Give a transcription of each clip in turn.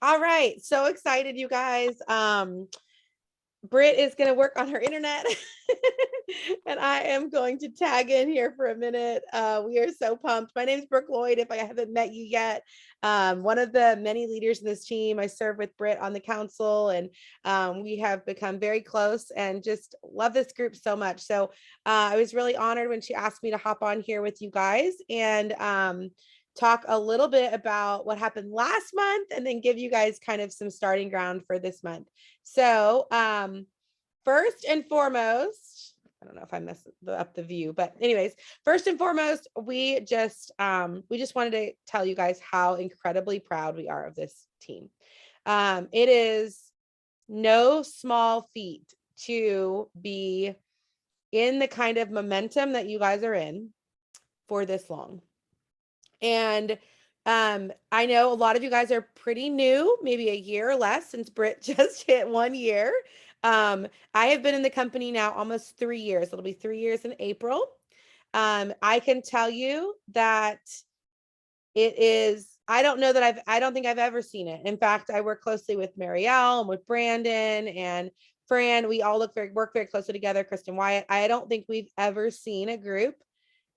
All right. So excited, you guys. Britt is going to work on her internet and I am going to tag in here for a minute. We are so pumped. My name is Brooke Lloyd. If I haven't met you yet, one of the many leaders in this team. I serve with Britt on the council, and we have become very close and just love this group so much. So I was really honored when she asked me to hop on here with you guys and talk a little bit about what happened last month and then give you guys kind of some starting ground for this month. So first and foremost, I don't know if I messed up the view, but anyways, first and foremost, we just wanted to tell you guys how incredibly proud we are of this team. It is no small feat to be in the kind of momentum that you guys are in for this long. And I know a lot of you guys are pretty new, maybe a year or less since Britt just hit 1 year. I have been in the company now almost 3 years. It'll be 3 years in April. I can tell you that it is, I don't think I've ever seen it. In fact, I work closely with Marielle and with Brandon and Fran. We all work very closely together, Kristen Wyatt. I don't think we've ever seen a group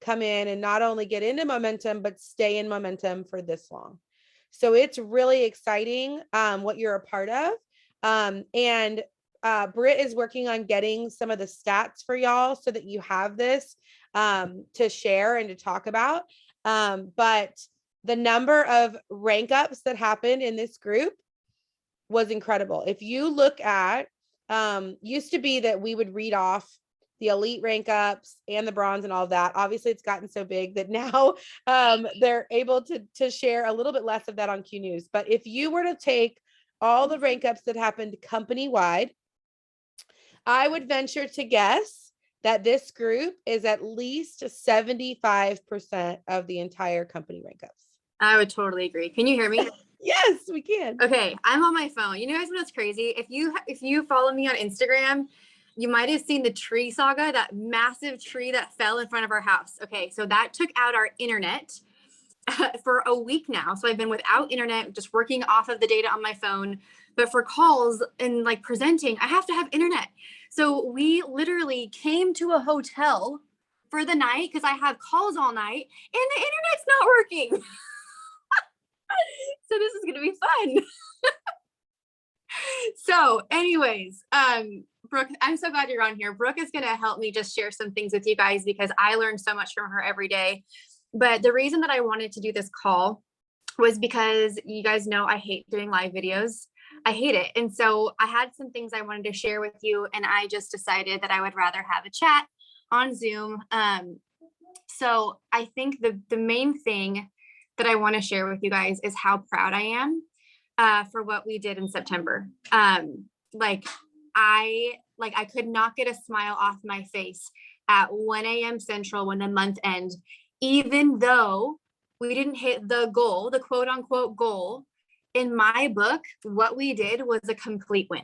come in and not only get into momentum, but stay in momentum for this long. So it's really exciting what you're a part of. And Britt is working on getting some of the stats for y'all so that you have this to share and to talk about. But the number of rank ups that happened in this group was incredible. If you look at, used to be that we would read off the elite rank ups and the bronze and all of that. Obviously it's gotten so big that now they're able to share a little bit less of that on Q News. But if you were to take all the rank ups that happened company wide, I would venture to guess that this group is at least 75% of the entire company rank ups. I would totally agree. Can you hear me? Yes, we can. Okay, I'm on my phone. You know guys, what's crazy? If you follow me on Instagram, you might have seen the tree saga, that massive tree that fell in front of our house. Okay, so that took out our internet for a week now. So I've been without internet, just working off of the data on my phone. But for calls and like presenting, I have to have internet. So we literally came to a hotel for the night because I have calls all night and the internet's not working. So this is going to be fun. So anyways, Brooke, I'm so glad you're on here. Brooke is going to help me just share some things with you guys because I learn so much from her every day. But the reason that I wanted to do this call was because you guys know I hate doing live videos. I hate it. And so I had some things I wanted to share with you, and I just decided that I would rather have a chat on Zoom. So I think the main thing that I want to share with you guys is how proud I am for what we did in September. I could not get a smile off my face at 1 a.m. Central when the month end, even though we didn't hit the goal, the quote unquote goal. In my book, what we did was a complete win.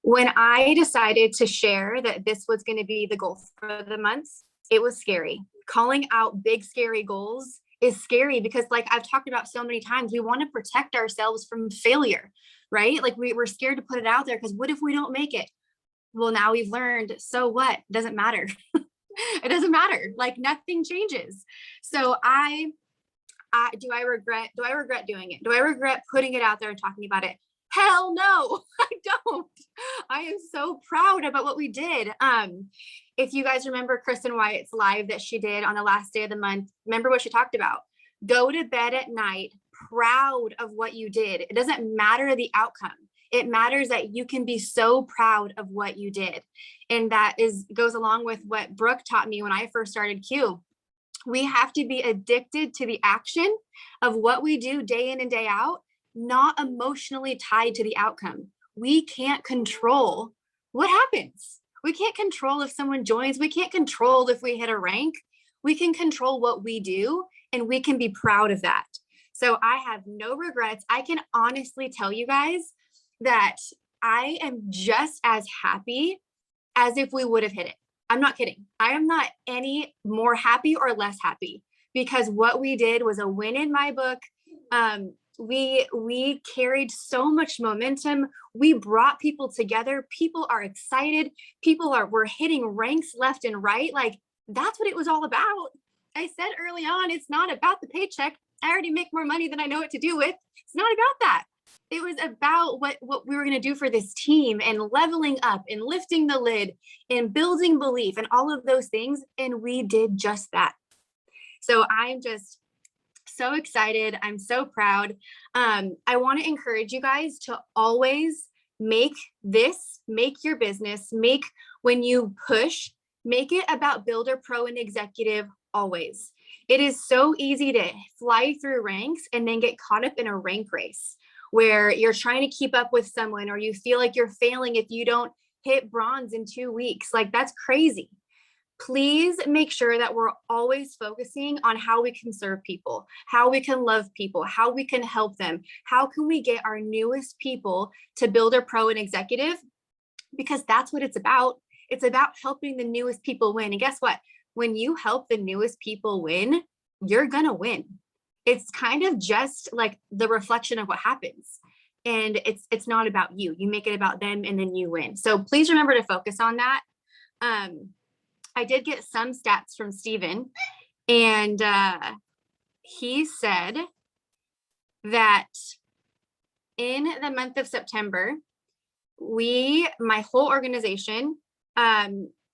When I decided to share that this was going to be the goal for the month, it was scary. Calling out big, scary goals is scary because, like I've talked about so many times, we want to protect ourselves from failure, right? Like we're scared to put it out there because what if we don't make it? Well, now we've learned, so what? It doesn't matter. It doesn't matter. Like nothing changes. So do I regret doing it? Do I regret putting it out there and talking about it? Hell no, I don't. I am so proud about what we did. If you guys remember Kristen Wyatt's live that she did on the last day of the month, remember what she talked about? Go to bed at night proud of what you did. It doesn't matter the outcome. It matters that you can be so proud of what you did. And that goes along with what Brooke taught me when I first started Q. We have to be addicted to the action of what we do day in and day out, not emotionally tied to the outcome. We can't control what happens. We can't control if someone joins. We can't control if we hit a rank. We can control what we do, and we can be proud of that. So I have no regrets. I can honestly tell you guys that I am just as happy as if we would have hit it. I'm not kidding. I am not any more happy or less happy because what we did was a win in my book. we carried so much momentum. We brought people together. People are excited. We're hitting ranks left and right. Like, that's what it was all about. I said early on, it's not about the paycheck. I already make more money than I know what to do with. It's not about that. It was about what we were going to do for this team, and leveling up and lifting the lid and building belief and all of those things. And we did just that. So I'm just so excited. I'm so proud. I want to encourage you guys to always make your business, when you push, make it about Builder Pro and Executive always. It is so easy to fly through ranks and then get caught up in a rank race where you're trying to keep up with someone, or you feel like you're failing if you don't hit bronze in 2 weeks. Like, that's crazy. Please make sure that we're always focusing on how we can serve people, how we can love people, how we can help them. How can we get our newest people to Builder Pro and Executive? Because that's what it's about. It's about helping the newest people win. And guess what? When you help the newest people win, you're going to win. It's kind of just like the reflection of what happens. And it's not about you. You make it about them, and then you win. So please remember to focus on that. I did get some stats from Steven, and he said that in the month of September, my whole organization,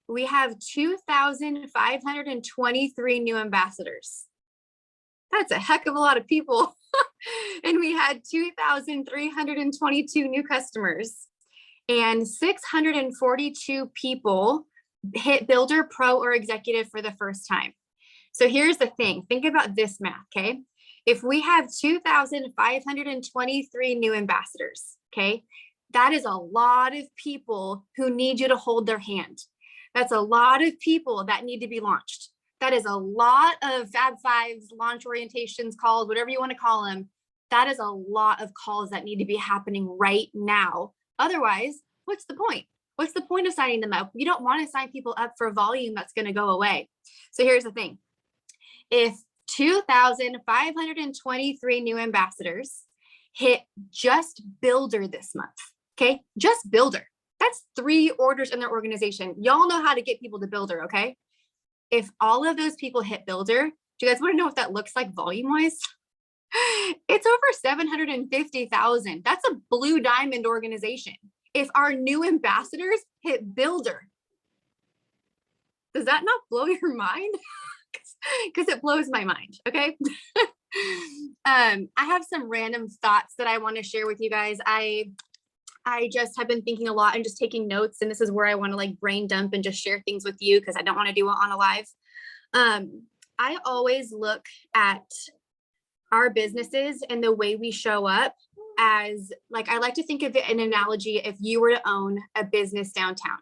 we have 2,523 new ambassadors. That's a heck of a lot of people. And we had 2,322 new customers, and 642 people hit Builder Pro or Executive for the first time. So here's the thing. Think about this math, okay? If we have 2,523 new ambassadors, okay, that is a lot of people who need you to hold their hand. That's a lot of people that need to be launched. That is a lot of Fab Fives, launch orientations calls, whatever you want to call them. That is a lot of calls that need to be happening right now. Otherwise, what's the point? What's the point of signing them up? You don't want to sign people up for volume that's going to go away. So here's the thing. If 2,523 new ambassadors hit just Builder this month, okay? Just Builder. That's 3 orders in their organization. Y'all know how to get people to Builder, okay? If all of those people hit Builder, do you guys want to know what that looks like volume-wise? It's over 750,000. That's a blue diamond organization. If our new ambassadors hit Builder, does that not blow your mind? Because it blows my mind, okay? I have some random thoughts that I want to share with you guys. I just have been thinking a lot and just taking notes, and this is where I want to like brain dump and just share things with you because I don't want to do it on a live. I always look at our businesses and the way we show up as, like, I like to think of it an analogy if you were to own a business downtown.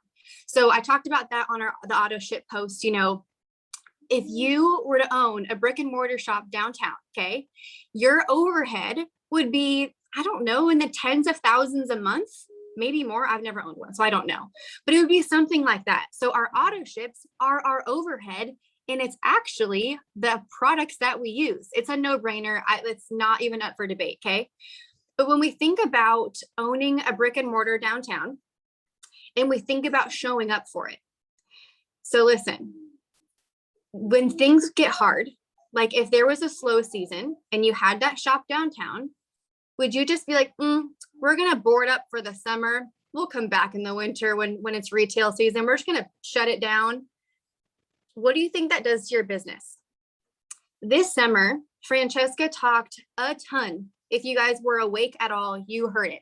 So I talked about that on the auto ship post. You know, if you were to own a brick and mortar shop downtown, okay, your overhead would be, I don't know, in the tens of thousands a month, maybe more. I've never owned one, so I don't know, but it would be something like that. So our auto ships are our overhead, and it's actually the products that we use. It's a no-brainer. It's not even up for debate, okay? But when we think about owning a brick and mortar downtown, and we think about showing up for it. So listen, when things get hard, like if there was a slow season and you had that shop downtown, would you just be like, we're going to board up for the summer. We'll come back in the winter when it's retail season. We're just going to shut it down. What do you think that does to your business? This summer, Francesca talked a ton. If you guys were awake at all, you heard it.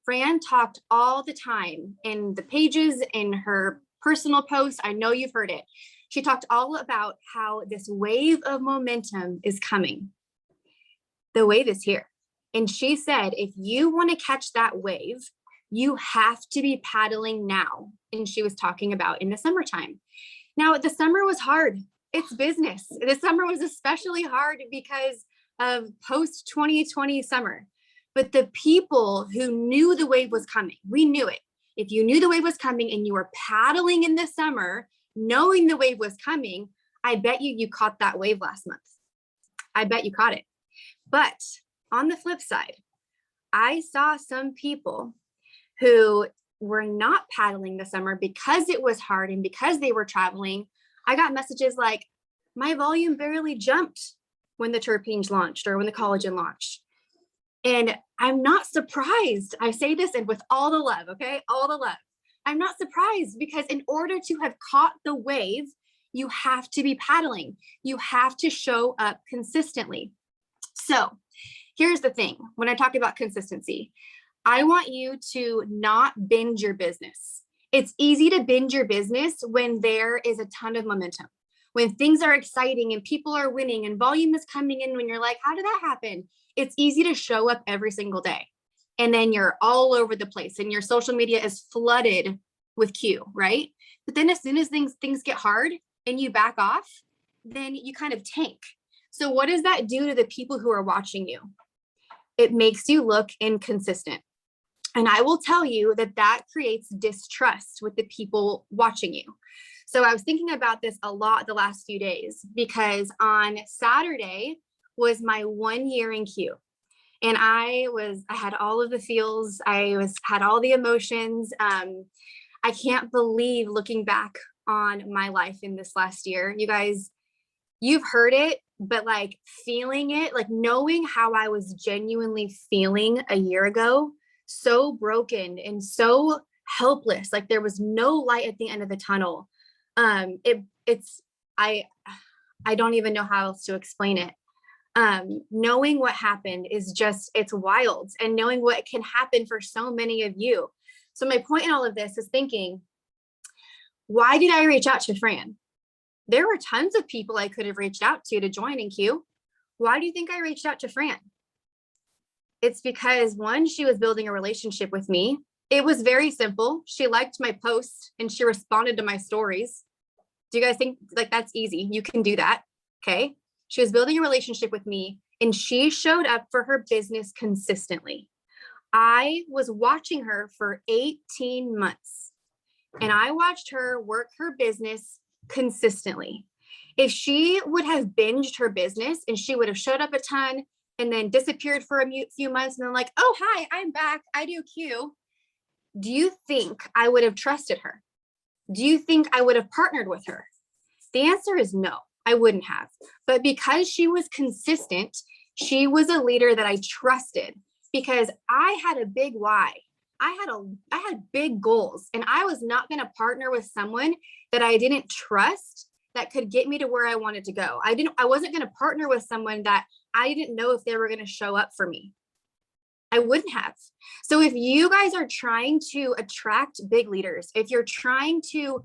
Fran talked all the time in the pages, in her personal posts. I know you've heard it. She talked all about how this wave of momentum is coming. The wave is here. And she said, if you want to catch that wave, you have to be paddling now. And she was talking about in the summertime. Now, the summer was hard. It's business. The summer was especially hard because of post 2020 summer. But the people who knew the wave was coming, we knew it. If you knew the wave was coming and you were paddling in the summer, knowing the wave was coming, I bet you caught that wave last month. I bet you caught it. But on the flip side, I saw some people who were not paddling this summer because it was hard and because they were traveling. I got messages like, my volume barely jumped when the terpenes launched or when the collagen launched. And I'm not surprised. I say this and with all the love, okay? All the love. I'm not surprised because in order to have caught the wave, you have to be paddling. You have to show up consistently. So here's the thing. When I talk about consistency, I want you to not binge your business. It's easy to binge your business when there is a ton of momentum, when things are exciting and people are winning and volume is coming in, when you're like, how did that happen? It's easy to show up every single day. And then you're all over the place and your social media is flooded with Q, right? But then as soon as things get hard and you back off, then you kind of tank. So what does that do to the people who are watching you? It makes you look inconsistent. And I will tell you that that creates distrust with the people watching you. So I was thinking about this a lot the last few days because on Saturday was my 1 year in Q. And I had all of the feels. Had all the emotions. I can't believe looking back on my life in this last year. You guys, you've heard it, but like feeling it, like knowing how I was genuinely feeling a year ago, so broken and so helpless. Like there was no light at the end of the tunnel. I don't even know how else to explain it. Knowing what happened is just, it's wild, and knowing what can happen for so many of you. So my point in all of this is thinking, why did I reach out to Fran? There were tons of people I could have reached out to join in Q. Why do you think I reached out to Fran? It's because one, she was building a relationship with me. It was very simple. She liked my post and she responded to my stories. Do you guys think like that's easy? You can do that. Okay. She was building a relationship with me and she showed up for her business consistently. I was watching her for 18 months and I watched her work her business consistently. If she would have binged her business and she would have showed up a ton and then disappeared for a few months and then like, oh, hi, I'm back. I do Q. Do you think I would have trusted her? Do you think I would have partnered with her? The answer is no, I wouldn't have. But because she was consistent, she was a leader that I trusted because I had a big why. I had big goals and I was not going to partner with someone that I didn't trust that could get me to where I wanted to go. I wasn't going to partner with someone that I didn't know if they were going to show up for me. I wouldn't have. So if you guys are trying to attract big leaders, if you're trying to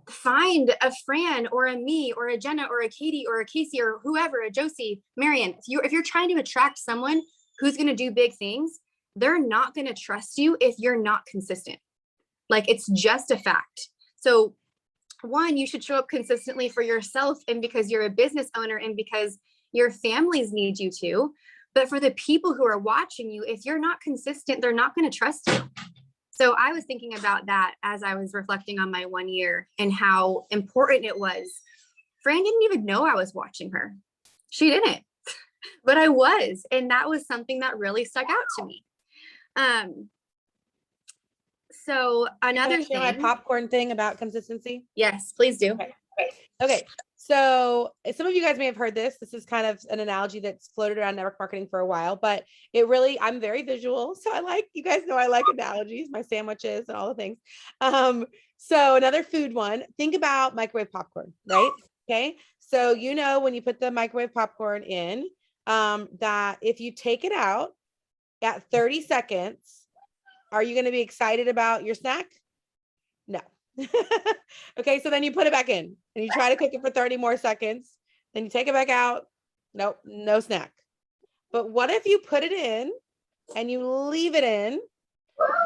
find a Fran or a me or a Jenna or a Katie or a Casey or whoever, a Josie, Marion, if you're trying to attract someone who's going to do big things, they're not going to trust you if you're not consistent. Like it's just a fact. So one, you should show up consistently for yourself and because you're a business owner and because your families need you to. But for the people who are watching you, if you're not consistent, they're not going to trust you. So I was thinking about that as I was reflecting on my 1 year and how important it was. Fran didn't even know I was watching her. She didn't, but I was. And that was something that really stuck out to me. So another thing. My popcorn thing about consistency. Yes, please do. Okay. So some of you guys may have heard this. This is kind of an analogy that's floated around network marketing for a while, but I'm very visual. So you guys know I like analogies, my sandwiches and all the things. So another food one, think about microwave popcorn, right? Okay. So, when you put the microwave popcorn in, that if you take it out at 30 seconds, are you going to be excited about your snack? No. Okay, so then you put it back in and you try to cook it for 30 more seconds. Then you take it back out. Nope, no snack. But what if you put it in and you leave it in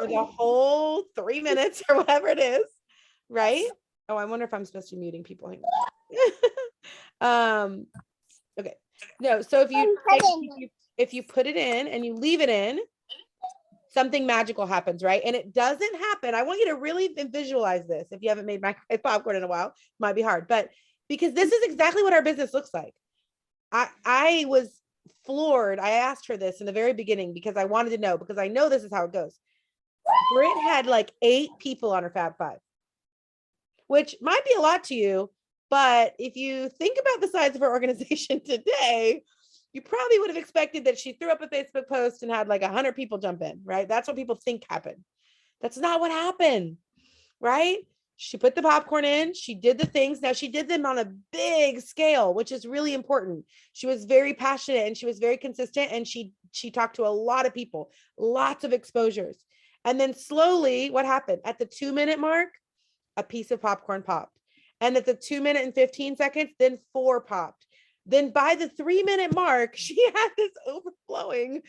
for the whole 3 minutes or whatever it is, right? Oh, I wonder if I'm supposed to be muting people. Okay. No, so if you put it in and you leave it in, something magical happens, right? And it doesn't happen. I want you to really visualize this. If you haven't made microwave popcorn in a while, it might be hard, but because this is exactly what our business looks like. I was floored. I asked her this in the very beginning because I wanted to know, because I know this is how it goes. Britt had like 8 people on her Fab Five, which might be a lot to you, but if you think about the size of her organization today, you probably would have expected that she threw up a Facebook post and had like 100 people jump in, right? That's what people think happened. That's not what happened, right? She put the popcorn in, she did the things. Now she did them on a big scale, which is really important. She was very passionate and she was very consistent, and she talked to a lot of people, lots of exposures. And then slowly, what happened? At the 2-minute mark, a piece of popcorn popped. And at the 2 minute and 15 seconds, then 4 popped. Then by the 3-minute mark, she had this overflowing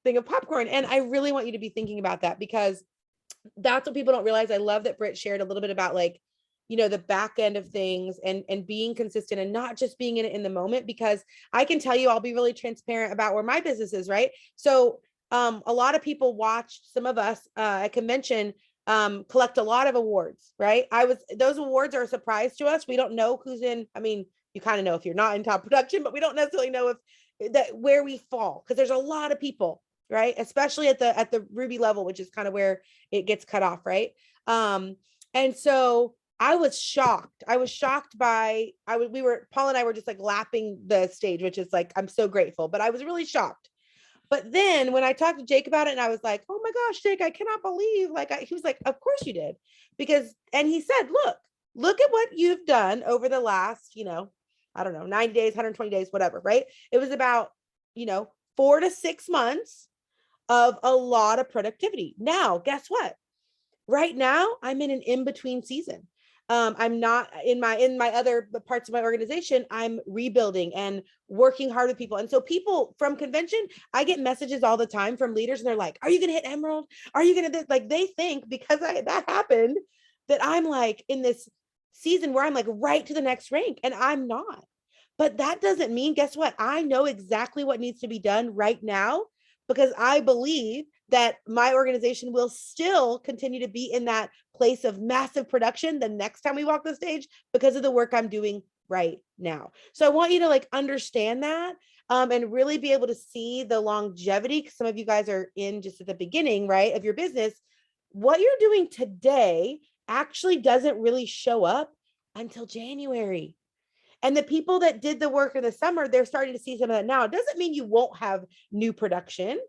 thing of popcorn. And I really want you to be thinking about that, because that's what people don't realize. I love that Britt shared a little bit about, like, the back end of things, and being consistent and not just being in it in the moment, because I can tell you, I'll be really transparent about where my business is, right? So a lot of people watched some of us at convention collect a lot of awards, right? Those awards are a surprise to us. We don't know who's in. I mean, you kind of know if you're not in top production, but we don't necessarily know where we fall, because there's a lot of people, right? Especially at the Ruby level, which is kind of where it gets cut off, right? And so I was shocked. I was shocked by, Paul and I were just like lapping the stage, which is like, I'm so grateful, but I was really shocked. But then when I talked to Jake about it, and I was like, oh my gosh, Jake, I cannot believe, he was like, of course you did. And he said, look at what you've done over the last, I don't know, 90 days, 120 days, whatever, right? It was about, 4 to 6 months of a lot of productivity. Now, guess what? Right now, I'm in an in-between season. I'm not in my other parts of my organization. I'm rebuilding and working hard with people. And so people from convention, I get messages all the time from leaders, and they're like, are you going to hit Emerald? Are you going to, like, they think because that happened that I'm like in this season where I'm like right to the next rank, and I'm not. But that doesn't mean, guess what? I know exactly what needs to be done right now, because I believe that my organization will still continue to be in that place of massive production the next time we walk the stage, because of the work I'm doing right now. So I want you to like understand that, and really be able to see the longevity, because some of you guys are in just at the beginning, right, of your business. What you're doing today actually doesn't really show up until January. And the people that did the work in the summer, they're starting to see some of that now. It doesn't mean you won't have new production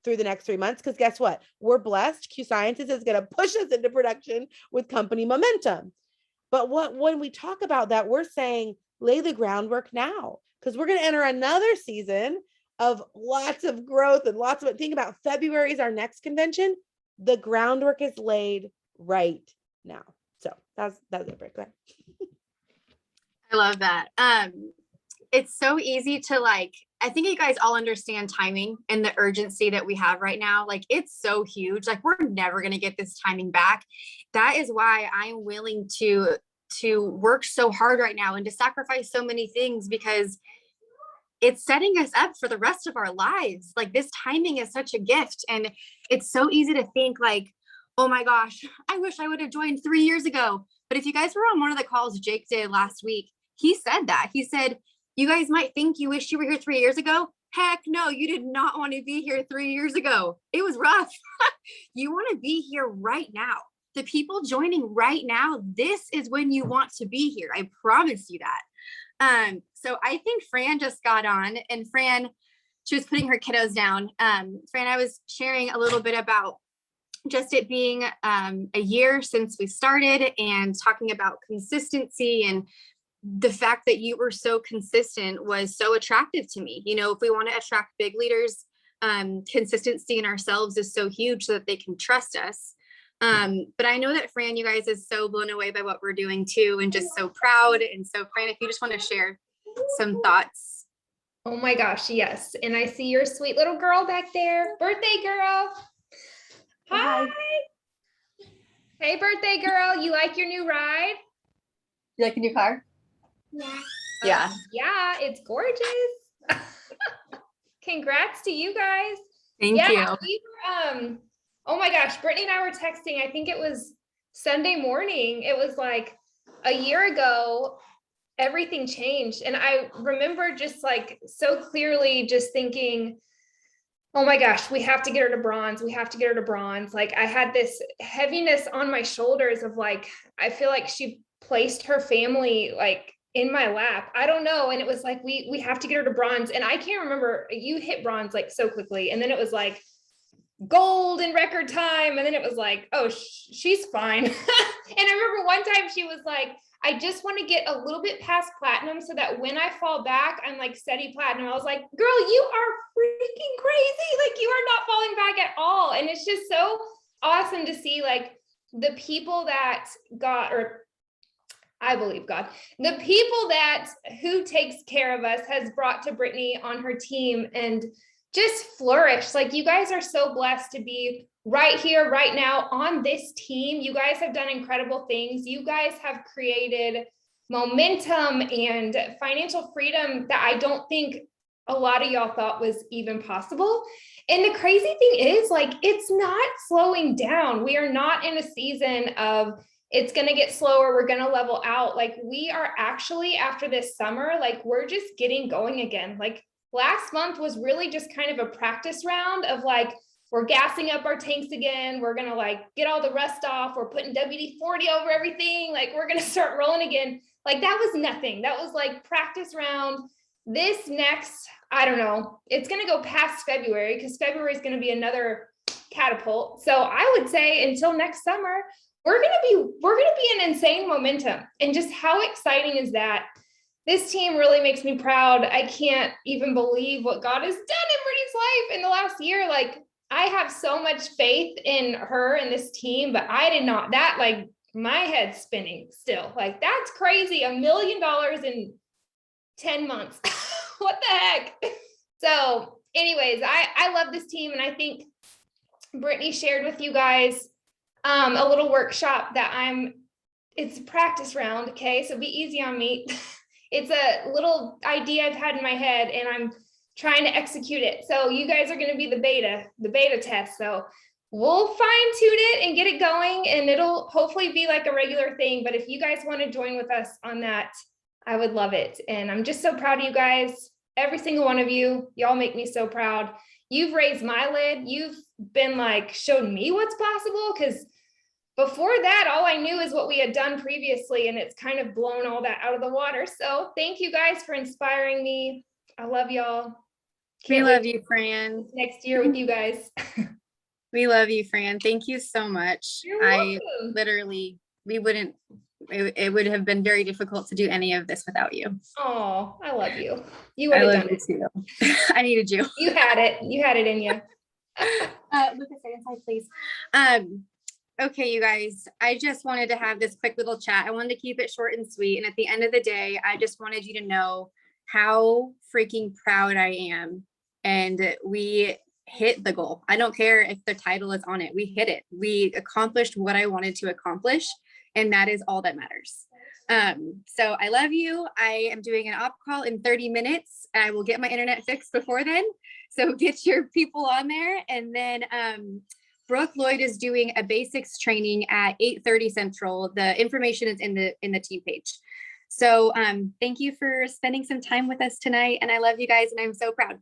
through the next 3 months, because guess what? We're blessed. Q Sciences is going to push us into production with company momentum. But when we talk about that, we're saying lay the groundwork now, because we're going to enter another season of lots of growth and lots of, think about February is our next convention. The groundwork is laid right now. So that's it, Britt. Go ahead. I love that. It's so easy to I think you guys all understand timing and the urgency that we have right now. Like, it's so huge. Like, we're never going to get this timing back. That is why I'm willing to work so hard right now and to sacrifice so many things, because it's setting us up for the rest of our lives. Like, this timing is such a gift. And it's so easy to think like, oh my gosh, I wish I would have joined 3 years ago. But if you guys were on one of the calls Jake did last week, he said that. He said, you guys might think you wish you were here 3 years ago. Heck no, you did not want to be here 3 years ago. It was rough. You want to be here right now. The people joining right now, this is when you want to be here. I promise you that. So I think Fran just got on, and Fran, she was putting her kiddos down. Fran, I was sharing a little bit about just it being a year since we started, and talking about consistency, and the fact that you were so consistent was so attractive to me. If we want to attract big leaders, consistency in ourselves is so huge so that they can trust us. But I know that Fran, you guys is so blown away by what we're doing too, and just so proud. And so Fran, if you just want to share some thoughts. Oh my gosh, yes. And I see your sweet little girl back there. Birthday girl. Hi. Hey, birthday girl. You like your new ride? You like a new car? Yeah. Yeah. Yeah, it's gorgeous. Congrats to you guys. Thank you. We were, oh my gosh, Brittany and I were texting, I think it was Sunday morning. It was like a year ago. everything changed. And I remember just like so clearly just thinking, oh my gosh, we have to get her to bronze. We have to get her to bronze. Like I had this heaviness on my shoulders of like, I feel like she placed her family like in my lap. I don't know. And it was like, we have to get her to bronze. And I can't remember, you hit bronze like so quickly. And then it was like gold in record time. And then it was like, oh, she's fine. And I remember one time she was like, I just want to get a little bit past platinum so that when I fall back, I'm like steady platinum. I was like, girl, you are freaking crazy. Like you are not falling back at all. And it's just so awesome to see like the people that got, or I believe God, the people that who takes care of us has brought to Brittany on her team and just flourish. Like you guys are so blessed to be right here, right now on this team. You guys have done incredible things. You guys have created momentum and financial freedom that I don't think a lot of y'all thought was even possible. And the crazy thing is like, it's not slowing down. We are not in a season of it's going to get slower. We're going to level out. Like we are actually after this summer, like we're just getting going again. Like last month was really just kind of a practice round of like, we're gassing up our tanks again. We're going to like get all the rust off. We're putting WD-40 over everything. Like we're going to start rolling again. Like that was nothing. That was like practice round. This next, I don't know, it's going to go past February because February is going to be another catapult. So I would say until next summer, we're going to be in insane momentum. And just how exciting is that? This team really makes me proud. I can't even believe what God has done in Brittany's life in the last year. Like I have so much faith in her and this team, but I did not, that like my head's spinning still. Like that's crazy. $1 million in 10 months. What the heck? So anyways, I love this team. And I think Brittany shared with you guys a little workshop that it's a practice round. Okay. So be easy on me. It's a little idea I've had in my head and I'm trying to execute it. So you guys are going to be the beta test. So we'll fine tune it and get it going and it'll hopefully be like a regular thing. But if you guys want to join with us on that, I would love it. And I'm just so proud of you guys. Every single one of you, y'all make me so proud. You've raised my lid. You've been like, showed me what's possible. Cause before that, all I knew is what we had done previously, and it's kind of blown all that out of the water. So thank you guys for inspiring me. I love y'all. We love you, Fran. Next year with you guys. We love you, Fran. Thank you so much. You're welcome. It would have been very difficult to do any of this without you. Oh, I love you. You would have done it too. I needed you. You had it. You had it in you. Lucas, stay inside, please. Okay, you guys, I just wanted to have this quick little chat. I wanted to keep it short and sweet. And at the end of the day, I just wanted you to know how freaking proud I am. And we hit the goal. I don't care if the title is on it. We hit it. We accomplished what I wanted to accomplish. And that is all that matters. So I love you. I am doing an op call in 30 minutes. I will get my internet fixed before then. So get your people on there. And then Brooke Lloyd is doing a basics training at 8:30 Central. The information is in the team page. So thank you for spending some time with us tonight. And I love you guys and I'm so proud.